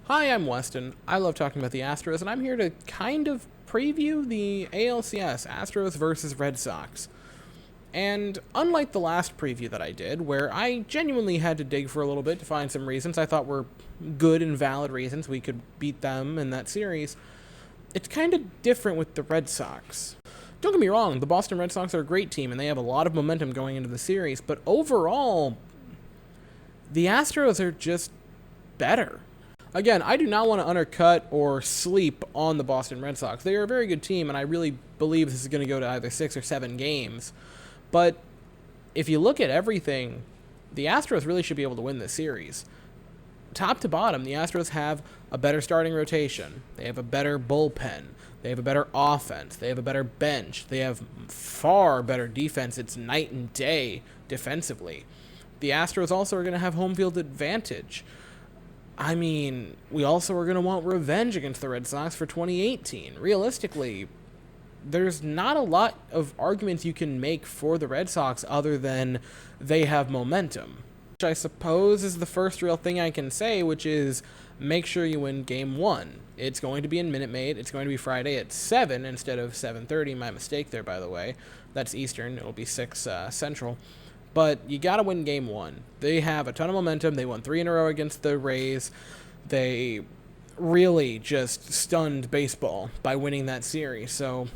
Hi, I'm Weston. I love talking about the Astros, and I'm here to kind of preview the ALCS, Astros versus Red Sox. And unlike the last preview that I did, where I genuinely had to dig for a little bit to find some reasons I thought were good and valid reasons we could beat them in that series, it's kind of different with the Red Sox. Don't get me wrong, the Boston Red Sox are a great team, and they have a lot of momentum going into the series, but overall, the Astros are just better. Again, I do not want to undercut or sleep on the Boston Red Sox. They are a very good team, and I really believe this is going to go to either 6 or 7 games. But if you look at everything, the Astros really should be able to win this series. Top to bottom, the Astros have a better starting rotation. They have a better bullpen. They have a better offense. They have a better bench. They have far better defense. It's night and day defensively. The Astros also are going to have home field advantage. I mean, we also are going to want revenge against the Red Sox for 2018. Realistically, there's not a lot of arguments you can make for the Red Sox other than they have momentum, which I suppose is the first real thing I can say, which is make sure you win Game 1. It's going to be in Minute Maid. It's going to be Friday at 7 instead of 7:30. My mistake there, by the way. That's Eastern. It'll be 6 Central. But you got to win Game 1. They have a ton of momentum. They won 3 in a row against the Rays. They really just stunned baseball by winning that series. So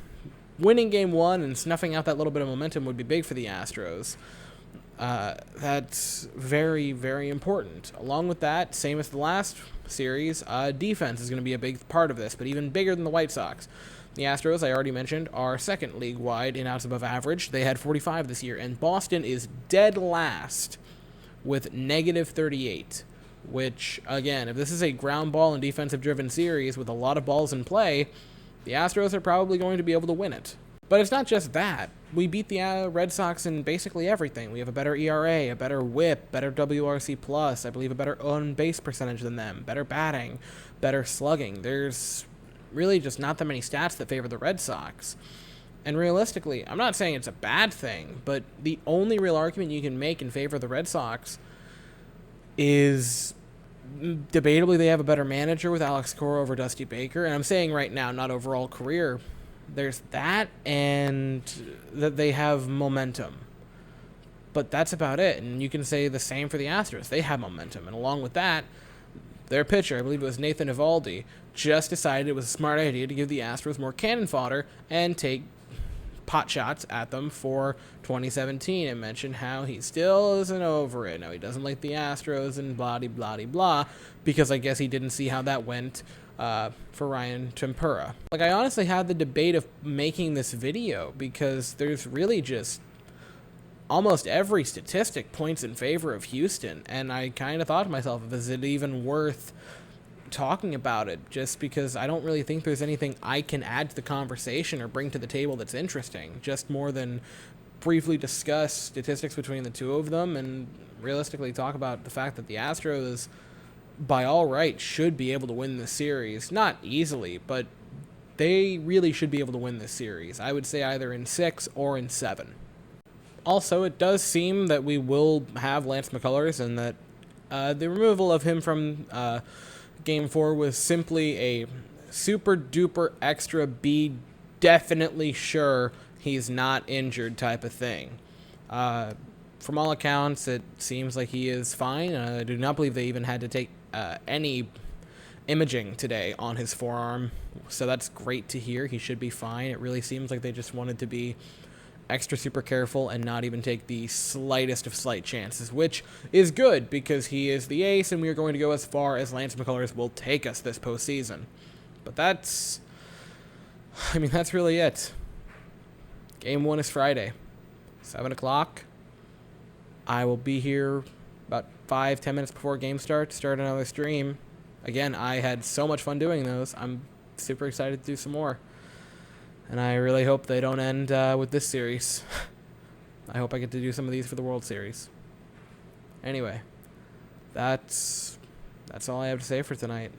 winning Game 1 and snuffing out that little bit of momentum would be big for the Astros. That's very, very important. Along with that, same as the last series, defense is going to be a big part of this, but even bigger than the White Sox. The Astros, I already mentioned, are second league-wide in outs above average. They had 45 this year, and Boston is dead last with negative 38, which, again, if this is a ground ball and defensive-driven series with a lot of balls in play, the Astros are probably going to be able to win it. But it's not just that. We beat the Red Sox in basically everything. We have a better ERA, a better WHIP, better WRC+, I believe a better on-base percentage than them, better batting, better slugging. There's really just not that many stats that favor the Red Sox. And realistically, I'm not saying it's a bad thing, but the only real argument you can make in favor of the Red Sox is debatably they have a better manager with Alex Cora over Dusty Baker. And I'm saying right now, not overall career. There's that, and that they have momentum. But that's about it. And you can say the same for the Astros. They have momentum. And along with that, their pitcher, I believe it was Nathan Eovaldi, just decided it was a smart idea to give the Astros more cannon fodder and take pot shots at them for 2017 and mention how he still isn't over it. Now, he doesn't like the Astros and blah-de-blah-de-blah because I guess he didn't see how that went for Ryan Tempura. Like, I honestly had the debate of making this video because there's really just almost every statistic points in favor of Houston, and I kind of thought to myself, is it even worth talking about it, just because I don't really think there's anything I can add to the conversation or bring to the table that's interesting, just more than briefly discuss statistics between the two of them and realistically talk about the fact that the Astros, by all rights, should be able to win this series. Not easily, but they really should be able to win this series. I would say either in 6 or in 7. Also, it does seem that we will have Lance Mccullers, and that the removal of him from Game 4 was simply a super-duper extra be definitely sure he's not injured type of thing. From all accounts, it seems like he is fine. I do not believe they even had to take any imaging today on his forearm, so that's great to hear. He should be fine. It really seems like they just wanted to be extra super careful and not even take the slightest of slight chances, which is good because he is the ace and we are going to go as far as Lance McCullers will take us this postseason. But that's really it. Game 1 is Friday, 7 o'clock. I will be here about 5-10 minutes before game start another stream. Again, I had so much fun doing those. I'm super excited to do some more. And I really hope they don't end with this series. I hope I get to do some of these for the World Series. Anyway, that's all I have to say for tonight.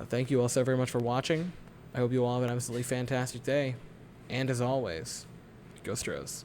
Thank you all so very much for watching. I hope you all have an absolutely fantastic day. And as always, go Astros.